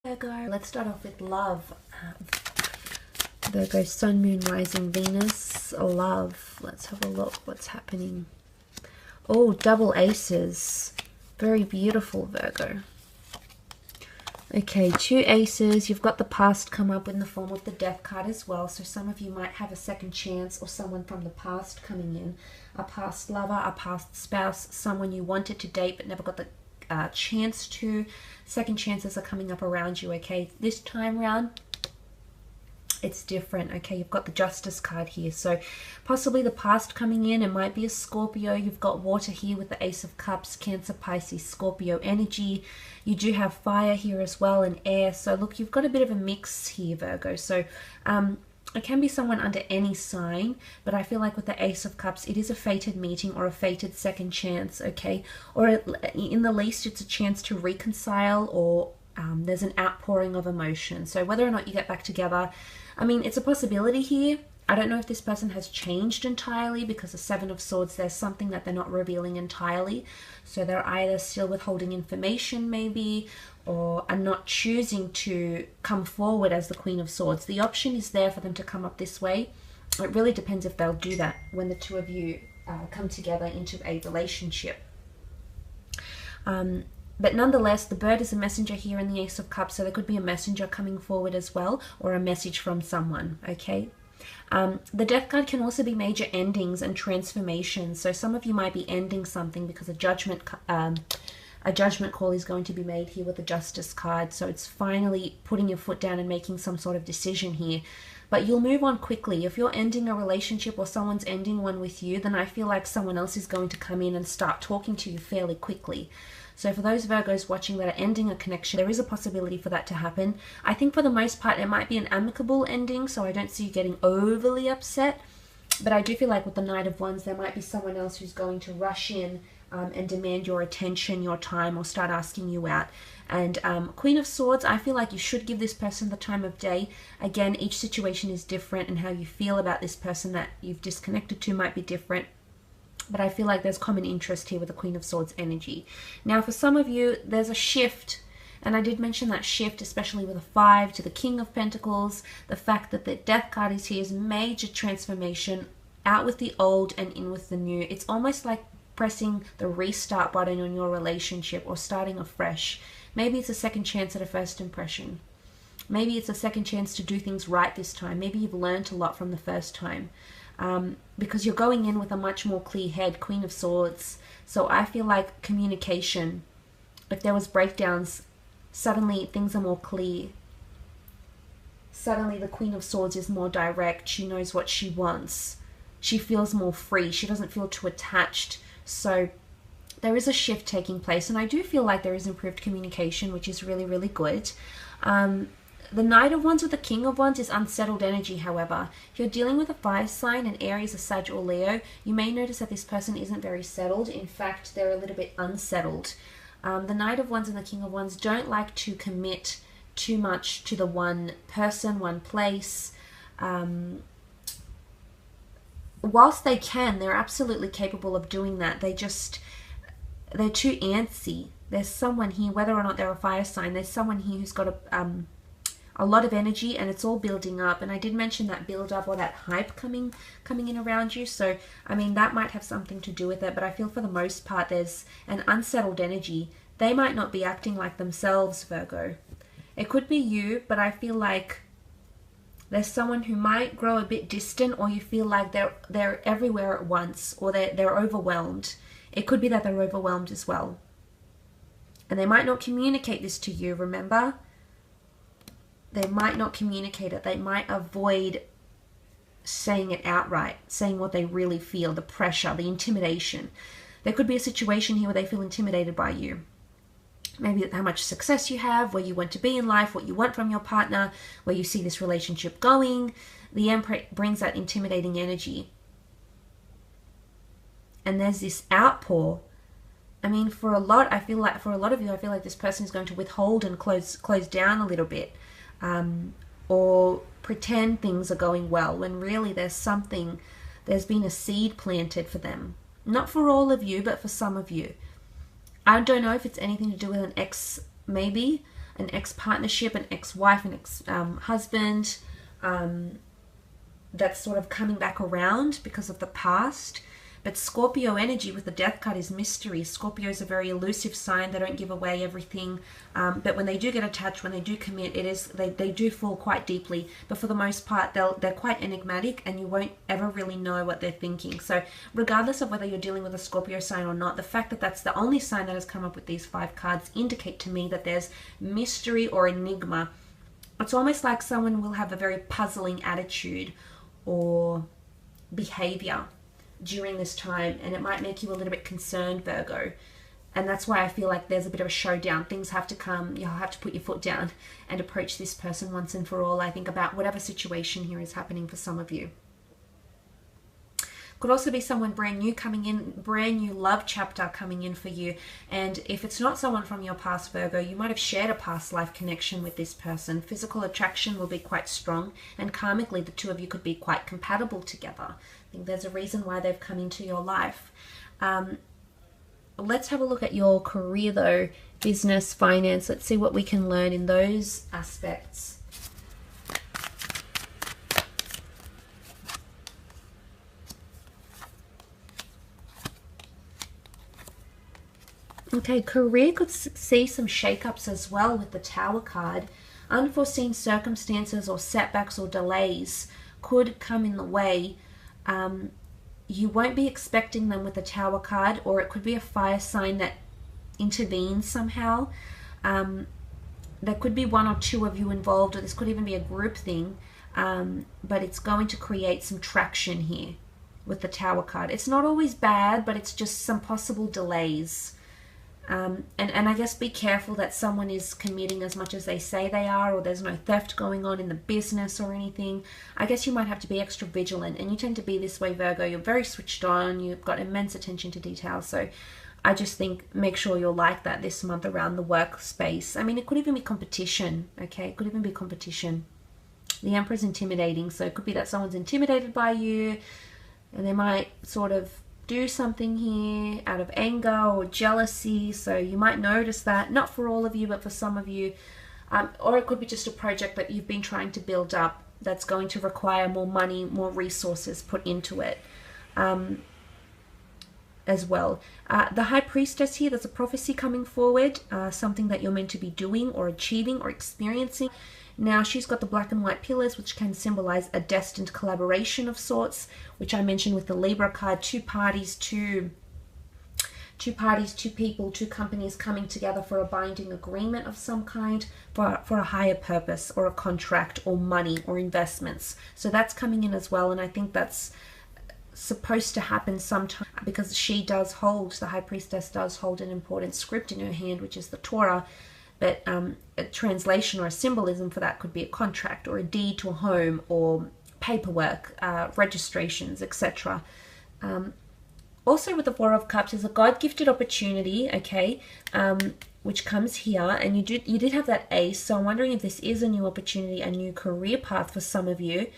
Virgo, let's start off with love. Virgo, Sun, Moon, Rising, Venus, love. Let's have a look what's happening. Oh, double aces. Very beautiful, Virgo. Okay, 2 aces. You've got the past come up in the form of the death card as well. So some of you might have a second chance or someone from the past coming in. A past lover, a past spouse, someone you wanted to date but never got the chance to. Second chances are coming up around you, okay? This time round, it's different, okay? You've got the Justice card here. So possibly the past coming in. It might be a Scorpio. You've got water here with the Ace of Cups, Cancer, Pisces, Scorpio energy. You do have fire here as well and air. So look, you've got a bit of a mix here, Virgo. So it can be someone under any sign, but I feel like with the Ace of Cups, it is a fated meeting or a fated second chance, okay? Or in the least, it's a chance to reconcile, or there's an outpouring of emotion. So whether or not you get back together, I mean, it's a possibility here. I don't know if this person has changed entirely, because the Seven of Swords, there's something that they're not revealing entirely. So they're either still withholding information maybe, or are not choosing to come forward as the Queen of Swords. The option is there for them to come up this way. It really depends if they'll do that when the two of you come together into a relationship. But nonetheless, the bird is a messenger here in the Ace of Cups, so there could be a messenger coming forward as well, or a message from someone, okay? The death card can also be major endings and transformations. So some of you might be ending something because a judgment call is going to be made here with the Justice card. So it's finally putting your foot down and making some sort of decision here. But you'll move on quickly. If you're ending a relationship or someone's ending one with you, then I feel like someone else is going to come in and start talking to you fairly quickly. So for those Virgos watching that are ending a connection, there is a possibility for that to happen. I think for the most part, it might be an amicable ending, so I don't see you getting overly upset. But I do feel like with the Knight of Wands, there might be someone else who's going to rush in and demand your attention, your time, or start asking you out. And Queen of Swords, I feel like you should give this person the time of day. Again, each situation is different, and how you feel about this person that you've disconnected to might be different. But I feel like there's common interest here with the Queen of Swords energy. Now, for some of you, there's a shift. And I did mention that shift, especially with a 5 to the King of Pentacles. The fact that the Death card is here is major transformation. Out with the old and in with the new. It's almost like pressing the restart button on your relationship, or starting afresh. Maybe it's a second chance at a first impression. Maybe it's a second chance to do things right this time. Maybe you've learned a lot from the first time. Because you're going in with a much more clear head, Queen of Swords. So I feel like communication, if there was breakdowns, suddenly things are more clear. Suddenly the Queen of Swords is more direct. She knows what she wants. She feels more free. She doesn't feel too attached. So there is a shift taking place, and I do feel like there is improved communication, which is really, really good. The Knight of Wands with the King of Wands is unsettled energy, however. If you're dealing with a fire sign, an Aries, a Sag, or Leo, you may notice that this person isn't very settled. In fact, they're a little bit unsettled. The Knight of Wands and the King of Wands don't like to commit too much to the one person, one place. Whilst they can, they're absolutely capable of doing that. They're too antsy. There's someone here, whether or not they're a fire sign, there's someone here who's got a lot of energy, and it's all building up. And I did mention that build up, or that hype coming in around you. So I mean, that might have something to do with it, but I feel for the most part there's an unsettled energy. They might not be acting like themselves, Virgo. It could be you, but I feel like there's someone who might grow a bit distant, or you feel like they're everywhere at once, or they're overwhelmed. It could be that they're overwhelmed as well. And they might not communicate this to you, remember? They might not communicate it. They might avoid saying it outright, saying what they really feel, the pressure, the intimidation. There could be a situation here where they feel intimidated by you. Maybe how much success you have, where you want to be in life, what you want from your partner, where you see this relationship going. The Emperor brings that intimidating energy. And there's this outpour. I mean, for a lot of you, I feel like this person is going to withhold and close down a little bit. Or pretend things are going well, when really there's been a seed planted for them. Not for all of you, but for some of you. I don't know if it's anything to do with an ex, maybe. an ex-partnership, an ex-wife, an ex-husband that's sort of coming back around because of the past. But Scorpio energy with the death card is mystery. Scorpio is a very elusive sign. They don't give away everything. But when they do get attached, when they do commit, they do fall quite deeply. But for the most part, they're quite enigmatic, and you won't ever really know what they're thinking. So regardless of whether you're dealing with a Scorpio sign or not, the fact that that's the only sign that has come up with these 5 cards indicate to me that there's mystery or enigma. It's almost like someone will have a very puzzling attitude or behavior during this time, and it might make you a little bit concerned, Virgo. And that's why I feel like there's a bit of a showdown. Things have to come. You'll have to put your foot down and approach this person once and for all, I think, about whatever situation here is happening for some of you. Could also be someone brand new coming in, brand new love chapter coming in for you. And if it's not someone from your past, Virgo, you might have shared a past life connection with this person. Physical attraction will be quite strong, and karmically the two of you could be quite compatible together. I think there's a reason why they've come into your life. Let's have a look at your career though, business, finance. Let's see what we can learn in those aspects. Okay, career could see some shakeups as well with the Tower card. Unforeseen circumstances or setbacks or delays could come in the way. You won't be expecting them with the Tower card, or it could be a fire sign that intervenes somehow. There could be 1 or 2 of you involved, or this could even be a group thing, but it's going to create some traction here with the Tower card. It's not always bad, but it's just some possible delays. And I guess be careful that someone is committing as much as they say they are, or there's no theft going on in the business or anything. I guess you might have to be extra vigilant, and you tend to be this way, Virgo. You're very switched on, you've got immense attention to detail, so I just think make sure you're like that this month around the workspace. I mean, it could even be competition, okay? It could even be competition. The Emperor's intimidating, so it could be that someone's intimidated by you, and they might sort of do something here out of anger or jealousy. So you might notice that, not for all of you, but for some of you. Or it could be just a project that you've been trying to build up that's going to require more money, more resources put into it as well. The High Priestess here, there's a prophecy coming forward, something that you're meant to be doing or achieving or experiencing. Now, she's got the black and white pillars, which can symbolize a destined collaboration of sorts, which I mentioned with the Libra card. 2 parties, two people, 2 companies coming together for a binding agreement of some kind for a higher purpose, or a contract, or money, or investments. So that's coming in as well, and I think that's supposed to happen sometime, because she does hold, the High Priestess does hold an important script in her hand, which is the Torah. But a translation or a symbolism for that could be a contract, or a deed to a home, or paperwork, registrations, etc. Also with the 4 of Cups is a God-gifted opportunity, okay, which comes here, and you did have that Ace, so I'm wondering if this is a new opportunity, a new career path for some of you.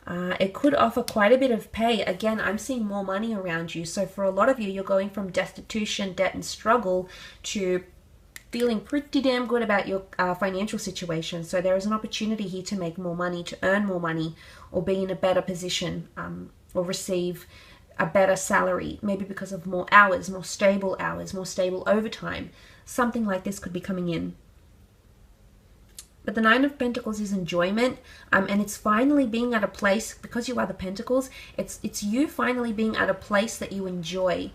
It could offer quite a bit of pay. Again, I'm seeing more money around you, so for a lot of you, you're going from destitution, debt, and struggle to feeling pretty damn good about your financial situation. So there is an opportunity here to make more money, to earn more money, or be in a better position, or receive a better salary, maybe because of more hours, more stable overtime. Something like this could be coming in. But the 9 of Pentacles is enjoyment, and it's finally being at a place, because you are the Pentacles, it's you finally being at a place that you enjoy.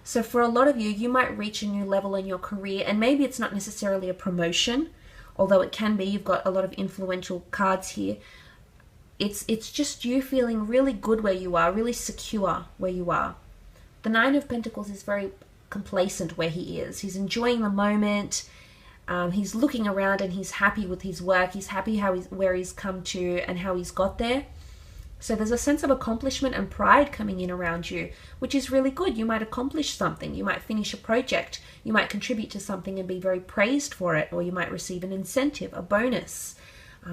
So for a lot of you, you might reach a new level in your career, and maybe it's not necessarily a promotion, although it can be. You've got a lot of influential cards here. It's just you feeling really good where you are, really secure where you are. The 9 of Pentacles is very complacent where he is. He's enjoying the moment. He's looking around and he's happy with his work. He's happy where he's come to and how he's got there. So there's a sense of accomplishment and pride coming in around you, which is really good. You might accomplish something. You might finish a project. You might contribute to something and be very praised for it, or you might receive an incentive, a bonus,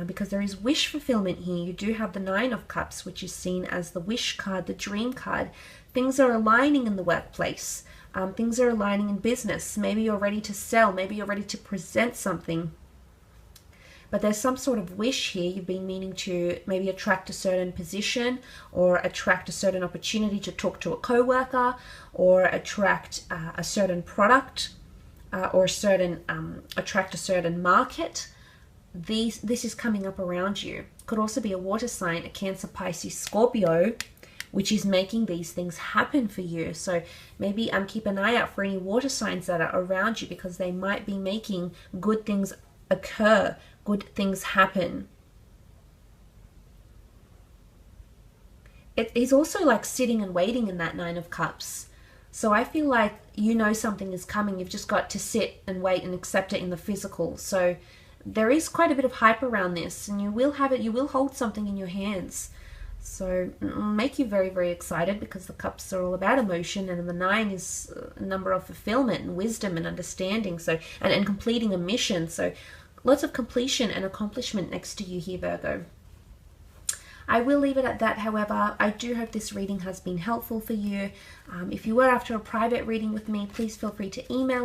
because there is wish fulfillment here. You do have the 9 of Cups, which is seen as the wish card, the dream card. Things are aligning in the workplace. Things are aligning in business. Maybe you're ready to sell. Maybe you're ready to present something. but there's some sort of wish here. You've been meaning to maybe attract a certain position or attract a certain opportunity to talk to a co-worker or attract a certain product or attract a certain market. This is coming up around you. Could also be a water sign, a Cancer, Pisces, Scorpio, which is making these things happen for you. So maybe keep an eye out for any water signs that are around you, because they might be making good things occur, good things happen. It is also like sitting and waiting in that Nine of Cups. So I feel like you know something is coming. You've just got to sit and wait and accept it in the physical. So there is quite a bit of hype around this, and you will have it. You will hold something in your hands. So it'll make you very, very excited, because the cups are all about emotion, and the 9 is a number of fulfillment and wisdom and understanding. So and completing a mission. So lots of completion and accomplishment next to you here, Virgo. I will leave it at that. However, I do hope this reading has been helpful for you. If you were after a private reading with me, please feel free to email